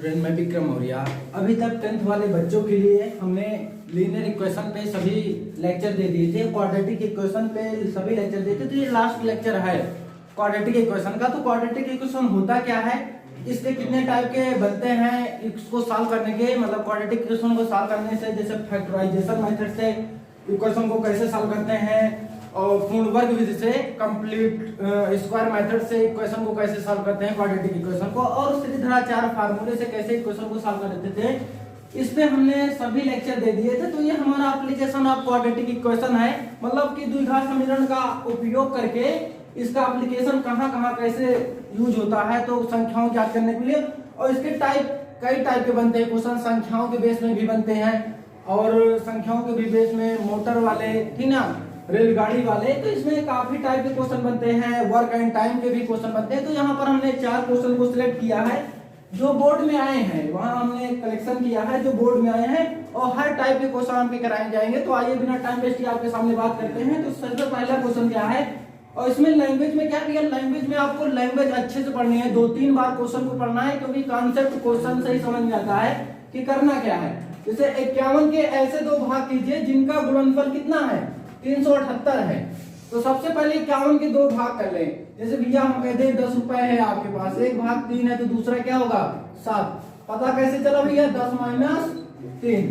Student, मैं विक्रम मौर्य। अभी तक 10th वाले बच्चों के लिए हमने लीनियर इक्वेशन पे सभी लेक्चर दे दिए थे, क्वाड्रेटिक इक्वेशन पे सभी लेक्चर दिए थे। तो ये लास्ट लेक्चर है क्वाड्रेटिक इक्वेशन का। तो क्वाड्रेटिक इक्वेशन होता क्या है, इसके कितने टाइप के बनते हैं, इसको सॉल्व करने के मतलब क्वाड्रेटिक इक्वेशन को सॉल्व करने से, जैसे फैक्टराइजेशन मेथड से इक्वेशन को कैसे सॉल्व करते हैं, और पूर्ण वर्ग विधि से कंप्लीट स्क्वायर मेथड से इक्वेशन को कैसे सॉल्व करते हैं क्वाड्रेटिक इक्वेशन को, और त्रिघाताकार फार्मूले से कैसे इक्वेशन को सॉल्व कर देते थे। इस पे हमने सभी लेक्चर दे दिए थे। तो ये हमारा एप्लीकेशन ऑफ क्वाड्रेटिक इक्वेशन है, मतलब कि द्विघात समीकरण का उपयोग करके इसका एप्लीकेशन कहाँ कहाँ कैसे यूज होता है, तो संख्याओं ज्ञात करने के लिए। और इसके टाइप कई टाइप के बनते हैं क्वेश्चन, संख्याओं के बेस में भी बनते हैं और संख्याओं के भी बेस में मोटर वाले, ठीक ना, रेलगाड़ी वाले। तो इसमें काफी टाइप के क्वेश्चन बनते हैं, वर्क एंड टाइम के भी क्वेश्चन बनते हैं। तो यहाँ पर हमने 4 क्वेश्चन को सिलेक्ट किया है जो बोर्ड में आए हैं, वहां हमने कलेक्शन किया है जो बोर्ड में आए हैं, और हर टाइप के क्वेश्चन आपके कराए जाएंगे। तो आइए बिना टाइम वेस्ट किए आपके सामने बात करते हैं। तो सबसे पहला क्वेश्चन क्या है, और इसमें लैंग्वेज में क्या किया, लैंग्वेज में आपको लैंग्वेज अच्छे से पढ़नी है, 2-3 बार क्वेश्चन को पढ़ना है, क्योंकि कॉन्सेप्ट क्वेश्चन से ही समझ में आता है कि करना क्या है। जैसे 51 के ऐसे 2 भाग कीजिए जिनका गुणनफल कितना है, 378 है। तो सबसे पहले 51 के 2 भाग कर लें। जैसे भैया हम कहते हैं 10 रुपए है आपके पास, एक भाग 3 है, तो दूसरा क्या होगा 7। पता कैसे चला भैया, 10 - 3।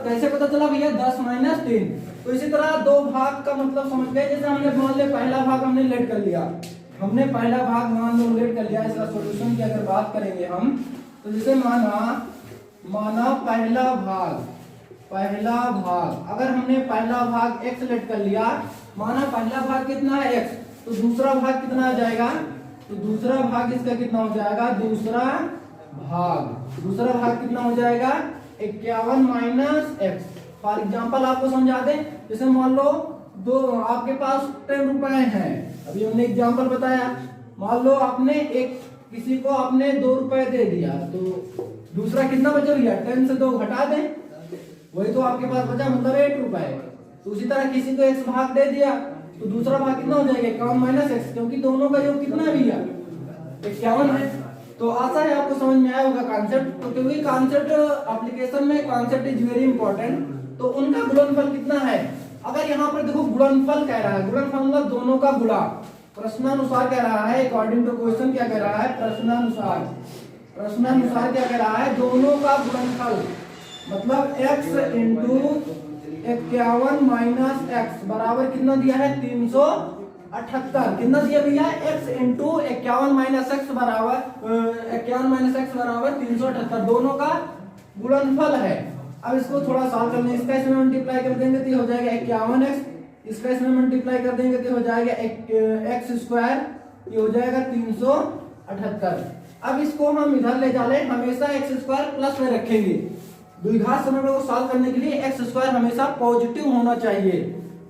कैसे पता चला भैया, 10 - 3। तो इसी तरह 2 भाग का मतलब समझ गए। जैसे हमने मान लिया पहला भाग हमने लेट कर लिया, हमने पहला भाग मान लो लेट कर लिया। इसका सॉल्यूशन की अगर बात करेंगे हम, तो जैसे माना पहला भाग अगर हमने पहला भाग x लेट कर लिया, माना पहला भाग कितना है x, तो दूसरा भाग कितना आ जाएगा, तो दूसरा भाग इसका कितना हो जाएगा, दूसरा भाग कितना हो जाएगा 51 - x। फॉर एग्जांपल आपको समझा दें, जैसे मान लो आपके पास 10 रुपए हैं, अभी हमने एग्जांपल बताया। मान लो आपने किसी को आपने 2 रुपए दे दिया, तो दूसरा कितना बचा भैया, 10 से 2 घटा दें, वही तो आपके पास बचा, मतलब 8 रुपए। तो उसी तरह किसी को x भाग दे दिया, तो दूसरा भाग कितना हो जाएगा 51 - x, क्योंकि दोनों का योग कितना है भैया 51 है। तो आशा है आपको समझ में आया होगा कॉन्सेप्ट। तो क्योंकि कॉन्सेप्ट एप्लीकेशन में कॉन्सेप्ट इज वेरी इंपॉर्टेंट। तो उनका गुणनफल कितना है, अगर यहाँ पर देखो गुणनफल कह रहा है, गुणनफल मतलब दोनों का गुणा, प्रश्नानुसार कह रहा है, अकॉर्डिंग टू क्वेश्चन क्या कह रहा है, प्रश्नानुसार क्या कह रहा है, दोनों का गुणनफल मतलब x × 51 - x बराबर कितना दिया है 378। कितना दिया भैया, x × 51 - x बराबर 378, दोनों का गुणनफल है। अब इसको थोड़ा सॉल्व कर लें, इसका इसमें मल्टीप्लाई कर देंगे तो हो जाएगा 51x, इसका इसमें मल्टीप्लाई कर देंगे तो हो जाएगा x², ये हो जाएगा 378। अब इसको हम इधर ले जा ले, हमेशा x² प्लस में रखेंगे। द्विघात समीकरण को सॉल्व करने के लिए x² हमेशा पॉजिटिव होना चाहिए।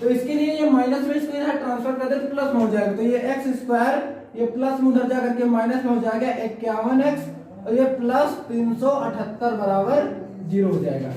तो इसके लिए ये माइनस में इसको इधर ट्रांसफर कर दे तो प्लस में हो जाएगा। तो ये x² ये प्लस में उधर जाकर के माइनस में हो जाएगा 51x, और ये प्लस 378 बराबर 0 हो जाएगा।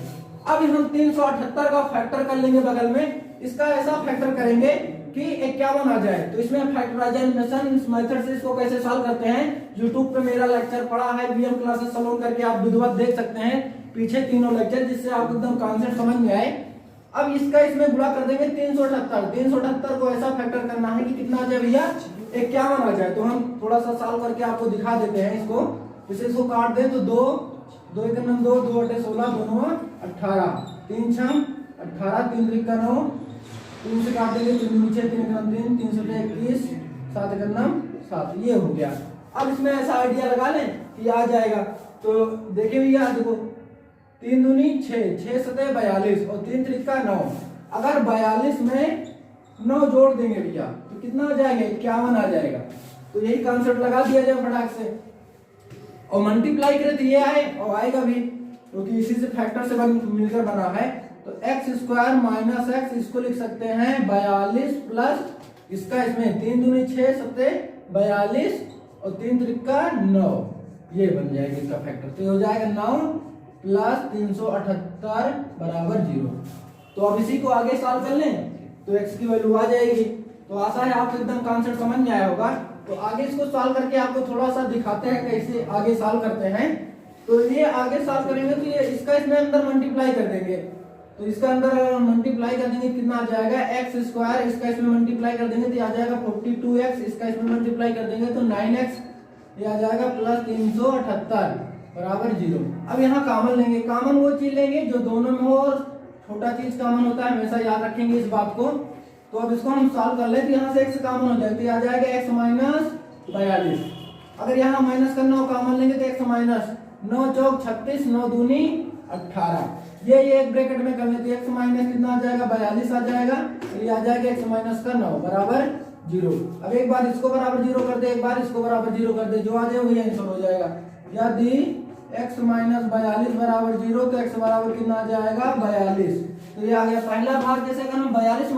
अब हम 378 का फैक्टर कर लेंगे बगल में, इसका ऐसा फैक्टर करेंगे कि 51 आ जाए। तो इसमें फैक्टराइजेशन मेथड से इसको कैसे सॉल्व करते हैं, यूट्यूब पे मेरा लेक्चर पड़ा है, बीएम क्लासेस सलोन करके आप विधिवत देख सकते हैं पीछे तीनों लेक्चर, जिससे आपको एकदम कॉन्सेप्ट समझ में आए। अब इसका इसमें गुणा कर देंगे 378 को ऐसा फैक्टर करना है कि कितना आ जाए भैया 51 आ जाए। तो हम थोड़ा सा सॉल्व करके आपको दिखा देते हैं इसको। जैसे इसको काट दे तो 2 2 × 9 2 2 × 16 दोनों 18, 3 × 6 18, 3 × 9 3 से काट देंगे 3 नीचे 3 × 3 3 से 21 7 × 9 7, ये हो गया। अब इसमें ऐसा आइडिया लगा लें कि आ जाएगा। तो देखिए भैया, देखो 3 दूनी 6, 6 सतह 42 और 3 त्रिका 9। अगर 42 में 9 जोड़ देंगे भैया तो कितना आ जाएगा 51 आ जाएगा। तो यही कॉन्सेप्ट लगा दिया जाए फटाक से, और मल्टीप्लाई करें तो ये आए और आएगा भी, क्योंकि इसी से फैक्टर से मिलकर बना है। तो x² - x इसको लिख सकते हैं 42 प्लस इसका इसमें 3 दूनी 6 सतह 42 और 3 त्रिका 9, ये बन जाएगा इसका फैक्टर। तो हो जाएगा 9 प्लस 378 बराबर 0। तो अब इसी को आगे सॉल्व कर लें तो x की वैल्यू आ जाएगी। तो आशा है आपको एकदम कॉन्सेप्ट समझ में आया होगा। तो आगे इसको सॉल्व करके आपको थोड़ा सा दिखाते हैं कैसे आगे सॉल्व करते हैं। तो ये आगे सॉल्व करेंगे तो ये इसका इसमें अंदर मल्टीप्लाई कर देंगे, तो इसका अंदर मल्टीप्लाई कर देंगे कितना आ जाएगा एक्स स्क्वायर, इसका इसमें मल्टीप्लाई कर देंगे तो आ जाएगा 42x, इसका इसमें मल्टीप्लाई कर देंगे तो 9x, ये आ जाएगा प्लस 378 बराबर 0। अब यहाँ कॉमन लेंगे, कॉमन वो चीज लेंगे जो दोनों में हो और छोटा चीज कॉमन होता है, हमेशा याद रखेंगे इस बात को। तो अब इसको हम सॉल्व कर ले तो यहाँ से x कॉमन हो जाए तो आ जाएगा x माइनस 42। अगर यहाँ माइनस करना हो कॉमन लेंगे तो x माइनस 9 चौक 36, 9 दूनी 18, ये एक ब्रैकेट में कर लेते x माइनस कितना आ जाएगा 42 आ जाएगा, ये आ जाएगा x माइनस का 9 बराबर 0। अब एक बार इसको बराबर 0 कर दे, एक बार इसको बराबर 0 कर दे, जो आ जाए वही आंसर हो जाएगा। यदि x माइनस 42 बराबर 0 तो x बराबर कितना आ जाएगा 42। तो ये आ गया पहला भाग, जैसे अगर हम 42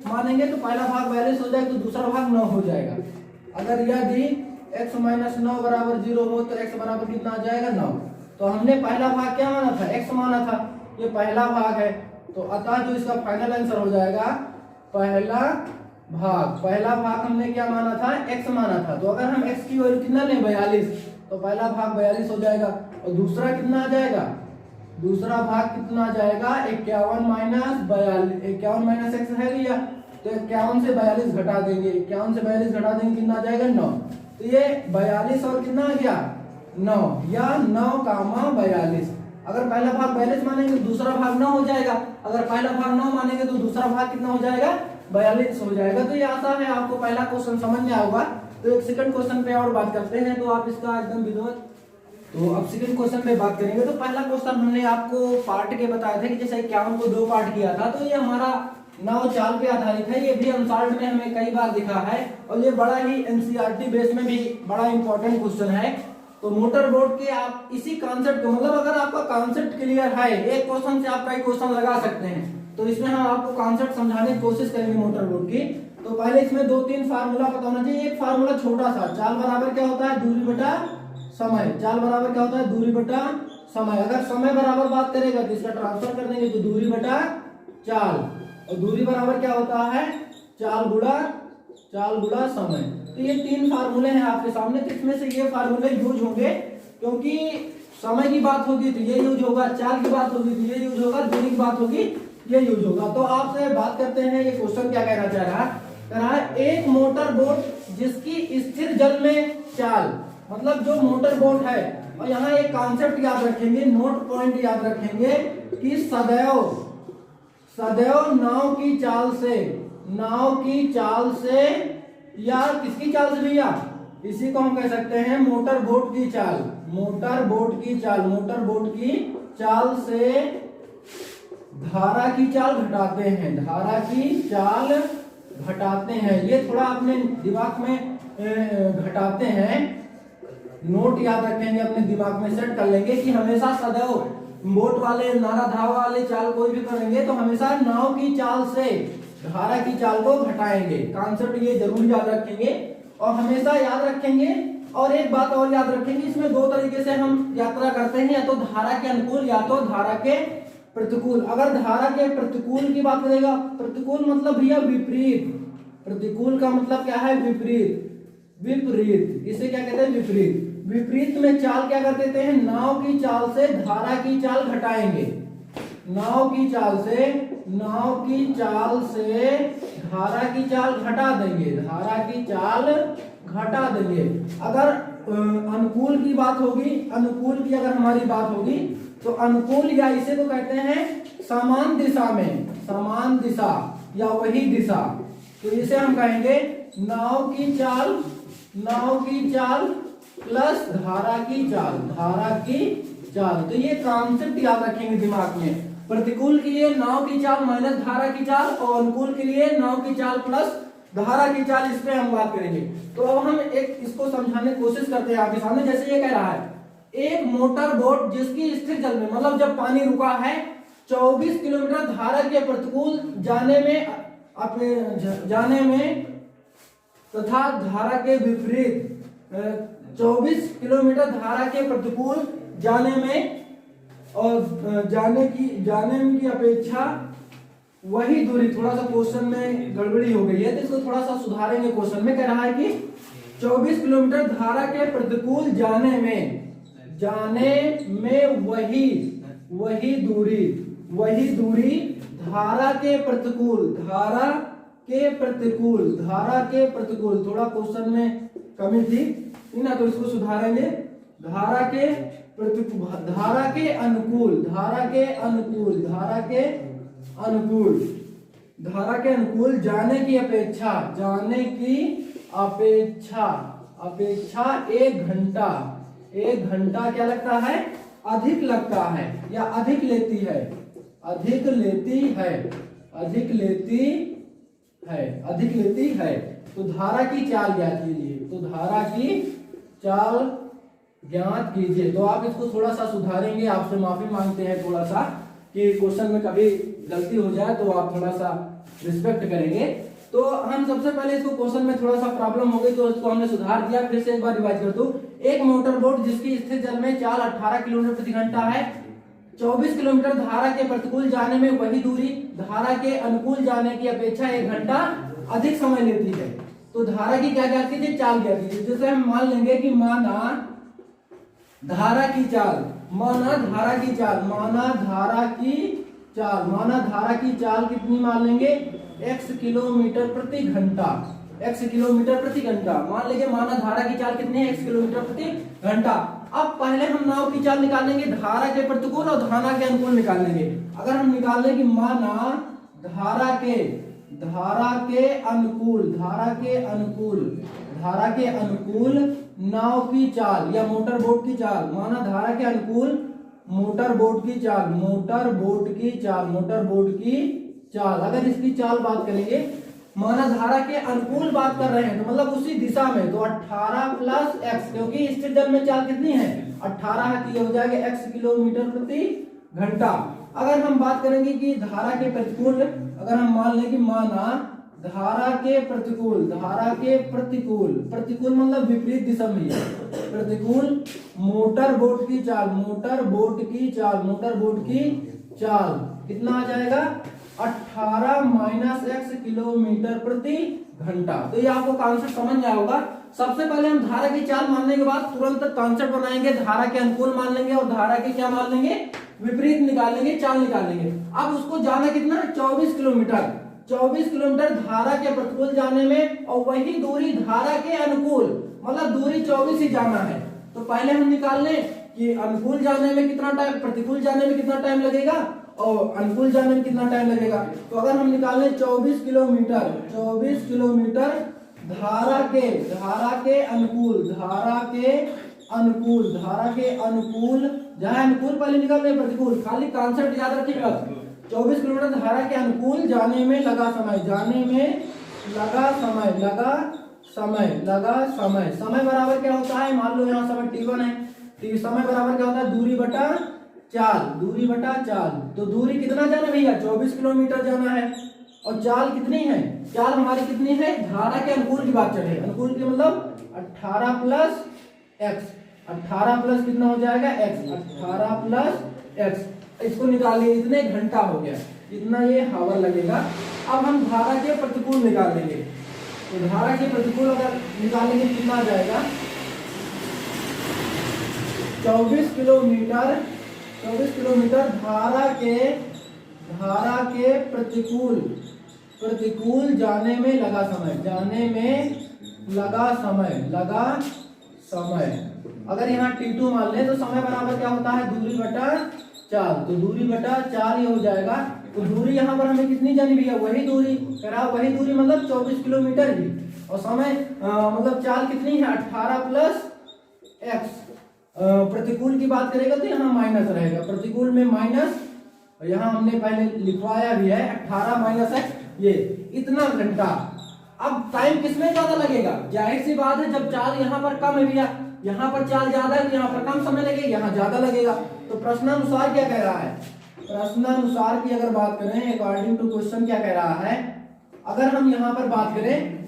मानेंगे तो पहला भाग 42 हो जाएगा तो दूसरा भाग 9 हो जाएगा। अगर यदि x माइनस 9 बराबर 0 हो तो x बराबर कितना आ जाएगा 9। तो हमने पहला भाग क्या माना था x माना था, ये पहला भाग है, तो अतः जो इसका फाइनल आंसर हो जाएगा पहला भाग हमने क्या माना था x माना था। तो अगर हम x की वैल्यू कितना लें 42, तो पहला भाग 42 हो जाएगा और दूसरा कितना आ जाएगा, दूसरा भाग कितना आ जाएगा 51 माइनस 42, 51 माइनस x है लिया तो 51 से 42 घटा देंगे, 51 से 42 घटा देंगे कितना आ जाएगा 9। तो ये 42 और कितना आ गया 9 या 9 कामा 42। अगर पहला भाग 42 मानेंगे तो दूसरा भाग 9 हो जाएगा, अगर पहला भाग 9 मानेंगे तो दूसरा भाग कितना हो जाएगा 42 हो जाएगा। तो ये आसान है, आपको पहला क्वेश्चन समझ में आया होगा। तो एक सेकंड क्वेश्चन पे और बात करते हैं, तो आप इसका एकदम विधिवत। तो अब सेकंड क्वेश्चन पे बात करेंगे। तो पहला क्वेश्चन हमने आपको पार्ट के बताया था कि जैसे 51 को 2 पार्ट किया था, तो ये हमारा 9 चाल पे आधारित है, ये भी अनसॉल्व्ड में हमें कई बार दिखा है और ये बड़ा ही एनसीईआरटी बेस में भी बड़ा इंपॉर्टेंट क्वेश्चन है। तो मोटर बोट के आप इसी कॉन्सेप्ट को, मतलब अगर आपका कॉन्सेप्ट क्लियर है, एक क्वेश्चन से आप कई क्वेश्चन लगा सकते हैं, तो इसमें हम आपको कॉन्सेप्ट समझाने की कोशिश करेंगे मोटर बोट की। तो पहले इसमें 2-3 फार्मूला पता होना चाहिए। एक फार्मूला छोटा सा, चाल बराबर क्या होता है दूरी बटा समय, चाल बराबर क्या होता है दूरी बटा समय। अगर समय बराबर बात करेगा तो इसका ट्रांसफर कर देंगे तो दूरी बटा चाल, और दूरी बराबर क्या होता है चाल गुणा समय। तो ये 3 फार्मूले हैं आपके सामने, तो इसमें से ये फार्मूले यूज होंगे, क्योंकि समय की बात होगी तो ये यूज होगा, चाल की बात होगी तो ये यूज होगा, दूरी की बात होगी ये यूज होगा। तो आपसे बात करते हैं, ये क्वेश्चन क्या कहना चाह रहा है, कह रहा है एक मोटर बोट जिसकी स्थिर जल में चाल, मतलब जो मोटर बोट है, और यहाँ एक कॉन्सेप्ट याद रखेंगे, नोट पॉइंट याद रखेंगे कि सदैव नाव की चाल से या किसकी चाल से भैया, इसी को हम कह सकते हैं मोटर बोट की चाल से धारा की चाल घटाते हैं, ये थोड़ा अपने दिमाग में घटाते हैं, नोट याद रखेंगे, अपने दिमाग में सेट कर लेंगे कि हमेशा सदैव बोट वाले, नारा धावा वाले चाल कोई भी करेंगे तो हमेशा नाव की चाल से धारा की चाल को घटाएंगे। कॉन्सेप्ट ये जरूर याद रखेंगे और हमेशा याद रखेंगे। और एक बात और याद रखेंगे, इसमें 2 तरीके से हम यात्रा करते हैं, या तो धारा के अनुकूल या तो धारा के प्रतिकूल। अगर धारा के प्रतिकूल की बात करेगा, प्रतिकूल मतलब भैया विपरीत, प्रतिकूल का मतलब क्या है विपरीत, इसे क्या कहते हैं विपरीत। विपरीत में चाल क्या कर देते हैं, नाव की चाल से धारा की चाल घटाएंगे, नाव की चाल से धारा की चाल घटा देंगे, अगर अनुकूल की बात होगी, अनुकूल की अगर हमारी बात होगी तो अनुकूल, या इसे तो कहते हैं समान दिशा या वही दिशा, तो इसे हम कहेंगे नाव की चाल प्लस धारा की चाल। तो ये कॉन्सेप्ट याद रखेंगे दिमाग में, प्रतिकूल के लिए नाव की चाल माइनस धारा की चाल, और अनुकूल के लिए नाव की चाल प्लस धारा की चाल, इस पे हम बात करेंगे। तो अब हम एक इसको समझाने की कोशिश करते हैं आपके सामने। जैसे ये कह रहा है एक मोटर बोट जिसकी स्थिर जल में, मतलब जब पानी रुका है, 24 किलोमीटर धारा के प्रतिकूल जाने में तथा धारा के विपरीत 24 किलोमीटर धारा के प्रतिकूल जाने में और जाने की अपेक्षा वही दूरी, थोड़ा सा क्वेश्चन में गड़बड़ी हो गई है तो इसको थोड़ा सा सुधारेंगे। क्वेश्चन में कह रहा है कि 24 किलोमीटर धारा के प्रतिकूल जाने जाने में वही दूरी धारा के प्रतिकूल थोड़ा क्वेश्चन में कमी थी ना, तो इसको सुधारेंगे। धारा के अनुकूल जाने की अपेक्षा 1 घंटा क्या लगता है, अधिक लगता है या अधिक लेती है। तो धारा की चाल ज्ञात कीजिए। तो आप इसको थोड़ा सा सुधारेंगे, आपसे माफी मांगते हैं थोड़ा सा कि क्वेश्चन में कभी गलती हो जाए तो आप थोड़ा सा रिस्पेक्ट करेंगे। तो हम सबसे पहले इसको क्वेश्चन में थोड़ा सा प्रॉब्लम हो गई तो इसको हमने सुधार दिया। फिर से एक बार रिवाइज कर दूं। एक मोटर बोट जिसकी स्थिर जल में चाल 18 किलोमीटर प्रति घंटा है, 24 किलोमीटर धारा के प्रतिकूल जाने में वही दूरी धारा के अनुकूल जाने की अपेक्षा 1 घंटा अधिक समय लेती है। तो धारा की क्या ज्ञात कीजिए, चाल ज्ञात कीजिए। जैसे हम मान लेंगे कि माना धारा की चाल कितनी मान लेंगे, x किलोमीटर प्रति घंटा। मान लीजिए माना धारा की चाल कितनी है, x किलोमीटर प्रति घंटा। अब पहले हम नाव की चाल निकालेंगे, धारा के प्रतिकूल और धारा के अनुकूल निकालेंगे। अगर हम निकाल लें कि माना धारा के अनुकूल नाव की चाल या मोटर बोट की चाल, माना धारा के अनुकूल मोटर बोट की चाल, अगर इसकी चाल बात करेंगे, माना धारा के अनुकूल बात कर रहे हैं तो मतलब उसी दिशा में, तो 18 प्लस x, क्योंकि स्थिर जल में चाल कितनी है 18 है, तो ये हो जाएगा x किलोमीटर प्रति घंटा। अगर हम बात करेंगे कि धारा के प्रतिकूल, अगर हम मान लें कि माना धारा के प्रतिकूल मतलब विपरीत दिशा में है, प्रतिकूल मोटर बोट की चाल कितना आ जाएगा 18 माइनस x किलोमीटर प्रति घंटा। तो ये आपको कॉन्सेप्ट समझ में आया होगा। सबसे पहले हम धारा की चाल मानने के बाद तुरंत कॉन्सेप्ट बनाएंगे, धारा के अनुकूल मान लेंगे और धारा के क्या मान लेंगे, विपरीत निकाल लेंगे, चाल निकाल लेंगे। अब उसको जाना कितना है 24 किलोमीटर धारा के प्रतिकूल जाने में, और वही दूरी धारा के अनुकूल मतलब दूरी 24 ही जाना है। तो पहले हम निकाल लें कि अनुकूल जाने में कितना टाइम, प्रतिकूल जाने में कितना टाइम लगेगा और अनुकूल जाने में कितना टाइम लगेगा। तो अगर हम निकाल लें 24 किलोमीटर धारा के अनुकूल, जहां अनुकूल पहले निकाल रहे प्रतिकूल, खाली कॉन्सेप्ट याद रखिएगा। 24 किलोमीटर धारा के अनुकूल जाने में लगा समय बराबर क्या होता है, मान लो यहाँ समय t1 है, समय बराबर क्या होता है दूरी बटा चाल। तो दूरी कितना जाना है भैया 24 किलोमीटर जाना है, और चाल कितनी है, चाल हमारी कितनी है, धारा के अनुकूल की बात चल रही है, अनुकूल की मतलब 18 प्लस x, 18 प्लस कितना हो जाएगा x, 18 प्लस x, इसको निकालिए, इतने घंटा हो गया, इतना ये हावर लगेगा। अब हम धारा के प्रतिकूल निकाल लेंगे, तो धारा के प्रतिकूल अगर निकालेंगे कितना आ जाएगा 24 किलोमीटर धारा के प्रतिकूल जाने में लगा समय। अगर यहाँ T2 मान ले तो समय बराबर क्या होता है दूरी बटा चाल, तो दूरी बटा चाल ये हो जाएगा। तो दूरी यहाँ पर हमें कितनी जानी भैया, वही दूरी मतलब 24 किलोमीटर ही, और समय मतलब चाल कितनी है 18 प्लस x। प्रतिकूल की बात करेगा तो यहाँ माइनस रहेगा, प्रतिकूल में माइनस, यहाँ हमने पहले लिखवाया भी है 18 माइनस x, ये इतना घंटा। अब टाइम किसमें ज्यादा लगेगा, जाहिर सी बात है जब चाल यहाँ पर कम है भैया, यहाँ पर चाल ज्यादा है तो यहाँ पर कम समय लगेगा, यहाँ ज्यादा लगेगा। तो प्रश्नानुसार क्या कह रहा है, प्रश्नानुसार की अगर बात करें अकॉर्डिंग टू क्वेश्चन क्या कह रहा है, अगर हम यहाँ पर बात करें,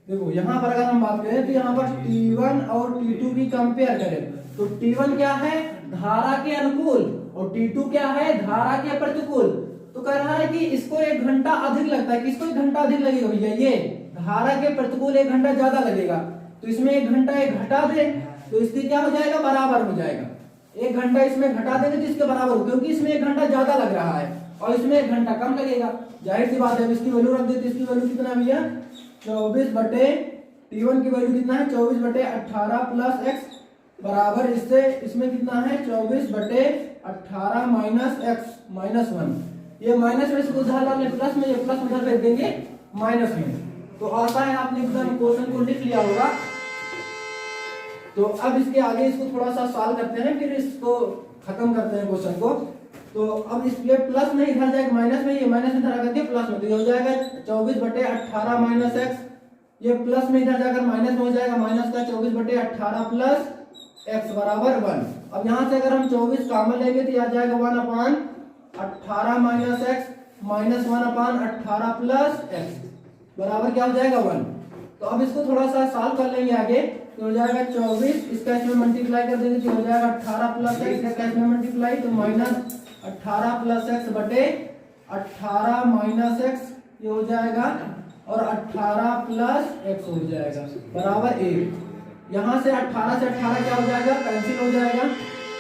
देखो यहाँ पर अगर हम बात करें तो यहाँ पर T1 और T2 की कंपेयर करें तो T1 क्या है धारा के अनुकूल और T2 क्या है धारा के प्रतिकूल। तो कह रहा है कि इसको 1 घंटा अधिक लगता है, किसको 1 घंटा अधिक लगेगा भैया, ये धारा के प्रतिकूल 1 घंटा ज्यादा लगेगा। तो इसमें 1 घंटा एक घटा दे तो इसकी क्या हो जाएगा बराबर हो जाएगा। 1 घंटा इसमें घटा देंगे तो इसके बराबर हो, क्योंकि इसमें 1 घंटा ज्यादा लग रहा है और इसमें 1 घंटा कम लगेगा। जाहिर सी बात है, इसकी वैल्यू रख देते, इसकी वैल्यू कितना भैया 24 बटे T1 की वैल्यू कितना है 24 बटे 18 प्लस एक्स बराबर इससे इसमें कितना है 24 बटे 18 माइनस एक्स माइनस 1। ये माइनस में इसको उधर डालने प्लस में, ये प्लस उधर भेज देंगे माइनस में। तो आता है आपने एकदम क्वेश्चन को लिख लिया होगा। तो अब इसके आगे इसको थोड़ा सा सॉल्व करते हैं, फिर इसको खत्म करते हैं क्वेश्चन को। तो अब इसलिए प्लस में इधर जाएगा माइनस में, ये माइनस इधर आ गया प्लस में, तो ये हो जाएगा 24 बटे 18 माइनस एक्स, ये प्लस में इधर जाकर माइनस में हो जाएगा माइनस का 24 बटे 18 प्लस एक्स बराबर 1। अब यहाँ से अगर हम 24 कॉमन लेंगे तो आ जाएगा 1 अपान 18 माइनस एक्स माइनस 1 अपान 18 प्लस एक्स बराबर क्या हो जाएगा 1। तो अब इसको थोड़ा सा सॉल्व कर लेंगे आगे, तो हो जाएगा 24, इसका इसमें मल्टीप्लाई कर देंगे तो हो जाएगा 18 प्लस एक्स, इसका इसमें मल्टीप्लाई तो माइनस 18 प्लस एक्स बटे 18 माइनस एक्स ये हो जाएगा और 18 प्लस एक्स हो जाएगा बराबर 1। यहाँ से 18 से 18 क्या हो जाएगा कैंसिल हो जाएगा,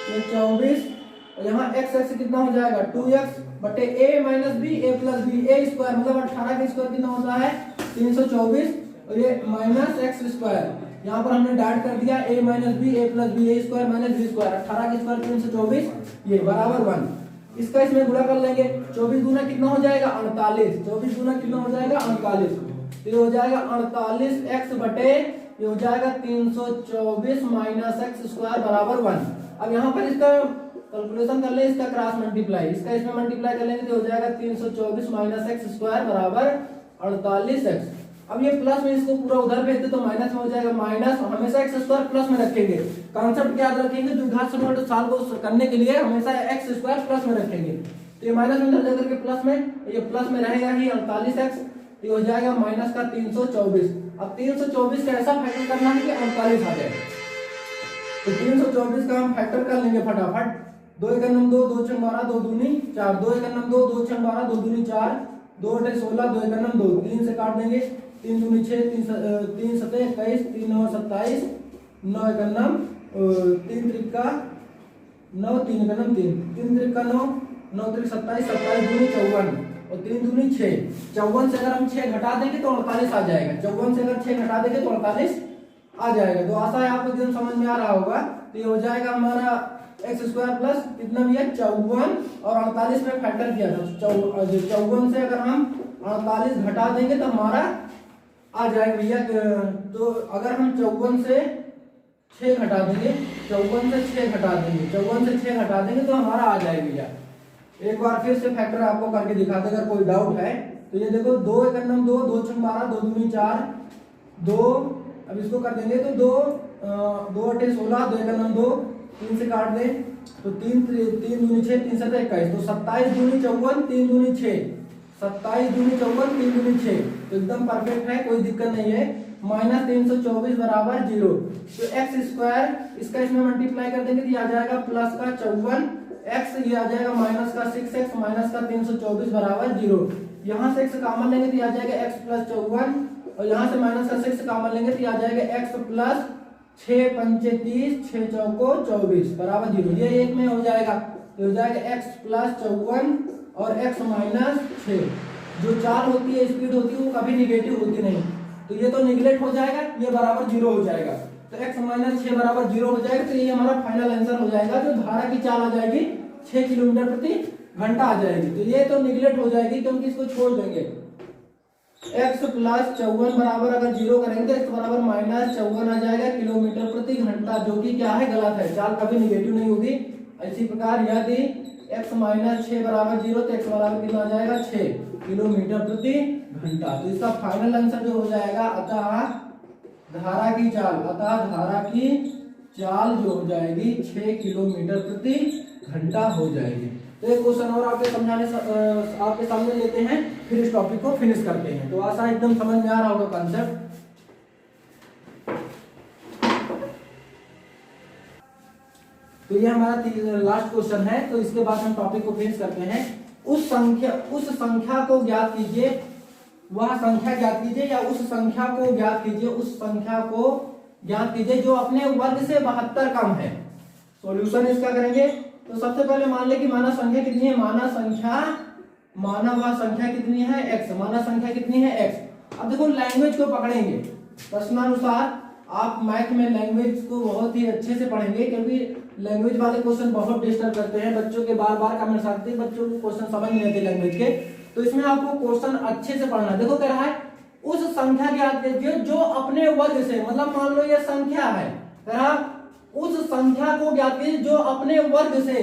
ये 24 और यहाँ x x कितना हो जाएगा 2x बटे a minus B A plus B A square, मतलब 18 का स्क्वायर कितना होता है 324 और ये माइनस एक्स स्क्वायर, यहाँ पर हमने डाइट कर दिया a minus B A plus B A square minus B square, 18 का स्क्वायर 324 ये बराबर 1। इसका इसमें गुणा कर लेंगे, 24 गुना कितना हो जाएगा 48, 24 गुना कितना हो जाएगा 48, तो ये हो जाएगा 48 x बटे ये हो जाएगा 324 माइनस एक्स स्क्वायर बराबर 1। अब यहाँ पर इसका कैलकुलेशन कर ले, इसका क्रॉस मल्टीप्लाई, इसका इसमें मल्टीप्लाई कर लेंगे तो हो जाएगा 324 माइनस एक्स स्क्वायर बराबर 48x। अब ये प्लस में इसको पूरा उधर भेजते तो माइनस में हो जाएगा माइनस, हमेशा एक्स स्क्वायर प्लस में रखेंगे, कॉन्सेप्ट याद रखेंगे, द्विघात समीकरण सॉल्व करने के लिए हमेशा एक्स स्क्वायर प्लस में रखेंगे। तो ये माइनस में उधर जाकर के प्लस में, ये प्लस में रहेगा ही 48x, ये हो जाएगा माइनस का 324। अब 324 का ऐसा फैक्टर करना है कि 48 आ जाए, तो 324 का हम फैक्टर कर लेंगे फटाफट। 2 × 2 2 × 12 2 दूनी 4, 2 × 2 2 × 12 2 दूनी 4, 2 × 16 2 × 2, 3 से काट देंगे, 3 दूनी 6 3 7 21 3 9 27 9 × 3 त्रिका 9 3 × 3 3 त्रिका 9 9 त्रिक 27 27 दूनी 54 और 3 दूनी 6, 54 से अगर हम 6 घटा देंगे तो 48 आ जाएगा, 54 से अगर 6 घटा देंगे तो 48 आ जाएगा। तो आशा है आपको एकदम समझ में आ रहा होगा। तो ये हो जाएगा हमारा एक्स स्क्वायर प्लस कितना भी है 54 और 48 में फैक्टर किया था, 54 से अगर हम 48 घटा देंगे तो हमारा आ जाएगा भैया। तो अगर हम 54 से 6 घटा देंगे, 54 से 6 घटा देंगे, 54 से 6 घटा देंगे तो हमारा आ जाएगा भैया। एक बार फिर से फैक्टर आपको करके दिखा दे अगर कोई डाउट है तो। ये देखो 2 × 2 2 × 12 2 दूनी 4 2, अब इसको कर देंगे तो 2 2 × 16 2 × 2 3 से काट दें तो 3 दूनी 6 3 7 21, तो 27 दूनी 54 3 दूनी 6, 27 दूनी 54 3 दूनी 6, तो एकदम परफेक्ट है, कोई दिक्कत नहीं है। माइनस 324 बराबर 0, तो एक्स स्क्वायर इसका इसमें मल्टीप्लाई कर देंगे तो ये आ जाएगा प्लस का 54 x, ये आ जाएगा माइनस का 6x माइनस का 324 बराबर 0। यहाँ से x कॉमन लेंगे तो ये आ जाएगा x प्लस 54 और यहाँ से माइनस का 6 कॉमन लेंगे तो ये आ जाएगा x प्लस 6 पंचे 30 6 चौको 24 बराबर 0। ये एक में हो जाएगा तो हो जाएगा x प्लस 54 और x माइनस 6। जो चाल होती है स्पीड होती है वो कभी निगेटिव होती नहीं, तो ये तो निगलेक्ट हो जाएगा, ये बराबर 0 हो जाएगा, तो x माइनस 6 बराबर 0 हो जाएगा। तो ये हमारा फाइनल आंसर हो जाएगा। जो धारा की चाल आ जाएगी 6 किलोमीटर प्रति घंटा आ जाएगी, तो ये तो निगलेक्ट हो जाएगी क्योंकि इसको छोड़ देंगे। x प्लस 54 बराबर अगर 0 करेंगे तो x बराबर माइनस 54 आ जाएगा किलोमीटर प्रति घंटा, जो कि क्या है गलत है, चाल कभी निगेटिव नहीं होगी। इसी प्रकार यदि x माइनस 6 बराबर 0 तो x बराबर कितना आ जाएगा 6 किलोमीटर प्रति घंटा। तो इसका फाइनल आंसर जो हो जाएगा अतः धारा की चाल जो हो जाएगी 6 किलोमीटर प्रति घंटा हो जाएगी। तो एक क्वेश्चन और आपके सामने लेते हैं, फिर इस टॉपिक को फिनिश करते हैं। तो आशा एकदम समझ में आ रहा होगा कॉन्सेप्ट। तो ये हमारा लास्ट क्वेश्चन है, तो इसके बाद हम टॉपिक को फिनिश करते हैं। उस संख्या को ज्ञात कीजिए, वह संख्या ज्ञात कीजिए या उस संख्या को ज्ञात कीजिए, उस संख्या को ज्ञात कीजिए जो अपने वर्ग से 72 कम है। सॉल्यूशन इसका करेंगे। तो सबसे पहले मान ले कि मानव संख्या कितनी है, मानव संख्या कितनी है x, मानव संख्या कितनी है x। अब देखो लैंग्वेज को पकड़ेंगे, प्रश्नानुसार आप मैथ में लैंग्वेज को बहुत ही अच्छे से पढ़ेंगे, क्योंकि लैंग्वेज वाले क्वेश्चन बहुत डिस्टर्ब करते हैं बच्चों के, बार बार कमेंट्स आते हैं, बच्चों को क्वेश्चन समझ नहीं आते लैंग्वेज के। तो इसमें आपको क्वेश्चन अच्छे से पढ़ना है। देखो कह रहा है उस संख्या ज्ञात कीजिए जो अपने वर्ग से, मतलब मान लो ये संख्या है, कह रहा उस संख्या को ज्ञात कीजिए जो अपने वर्ग से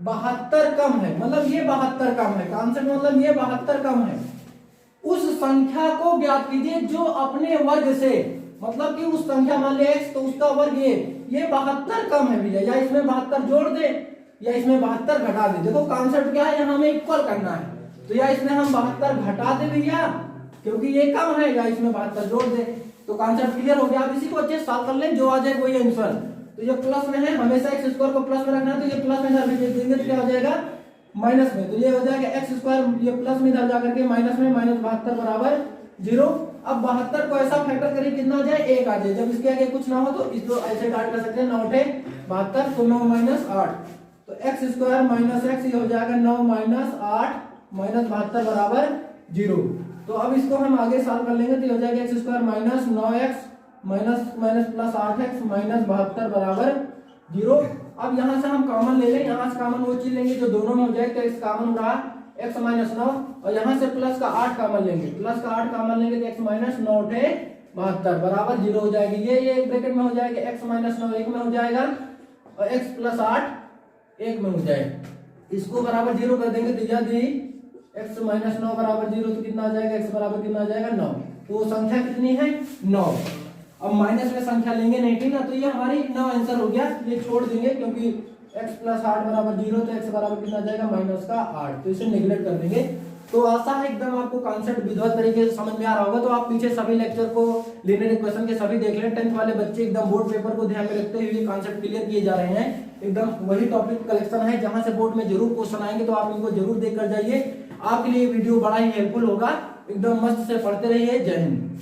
72 कम है, मतलब ये 72 कम है, कॉन्सेप्ट मतलब ये 72 कम है। उस संख्या को ज्ञात कीजिए जो अपने वर्ग से, मतलब कि उस संख्या मान ले x, तो उसका वर्ग ये 72 कम है भैया, या इसमें 72 जोड़ दे या इसमें 72 घटा दे। देखो कॉन्सेप्ट क्या है, यहाँ हमें इक्वल करना है, तो या इसमें हम 72 घटा दे भैया क्योंकि ये कम है, या इसमें 72 जोड़ दे। तो कॉन्सेप्ट क्लियर हो गया। आप इसी को अच्छे से सॉल्व कर लें, जो आ जाए वही आंसर। तो ये प्लस में है, हमेशा एक्स स्क्वायर को प्लस में रखना है, तो ये प्लस में इधर देंगे तो क्या हो जाएगा माइनस में, तो ये हो जाएगा एक्स स्क्वायर, ये प्लस में इधर जाकर के माइनस में, माइनस 72 बराबर 0। अब 72 को ऐसा फैक्टर करिए कितना आ जाए, 1 आ जाए। जब इसके आगे कुछ ना हो तो इसको ऐसे काट कर सकते हैं, 9 × 72 तो 9 - 8, तो एक्स स्क्वायर माइनस एक्स, ये हो जाएगा 9 - 8 माइनस 72 बराबर 0। तो अब इसको हम आगे सॉल्व कर लेंगे, तो हो जाएगा x square minus 9x minus plus 8x minus 72 बराबर 0। अब यहाँ से हम कॉमन ले लें, यहाँ से कॉमन वो चीज लेंगे जो दोनों में हो जाए, तो x कॉमन हो रहा x - 9, और यहाँ से प्लस का 8 कॉमन लेंगे, प्लस का 8 कॉमन लेंगे तो x - 9 × 72 बराबर 0 हो जाएगी। ये ब्रैकेट में हो जाएगा, x - 9 1 में हो जाएगा और x + 8 1 में हो जाएगा। इसको बराबर 0 कर देंगे, तो यदि x - 9 बराबर 0 तो कितना आ जाएगा, x बराबर कितना आ जाएगा 9। तो संख्या कितनी है 9। अब माइनस में संख्या लेंगे नहीं, ठीक ना, तो ये हमारी 9 आंसर हो गया, ये छोड़ देंगे क्योंकि x + 8 बराबर 0, तो x बराबर कितना आ जाएगा -8, तो इसे नेगलेक्ट कर देंगे। तो आशा है एकदम आपको कॉन्सेप्ट विधिवत तरीके से समझ में आ रहा होगा। तो आप पीछे सभी लेक्चर को लीनियर इक्वेशन के सभी देख लें। 10th वाले बच्चे एकदम बोर्ड पेपर को ध्यान में रखते हुए कॉन्सेप्ट क्लियर किए जा रहे हैं, एकदम वही टॉपिक कलेक्शन है जहां से बोर्ड में जरूर क्वेश्चन आएंगे, तो आप इनको जरूर देख कर जाइए। आपके लिए वीडियो बड़ा ही हेल्पफुल होगा, एकदम मस्त से पढ़ते रहिए। जय हिंद।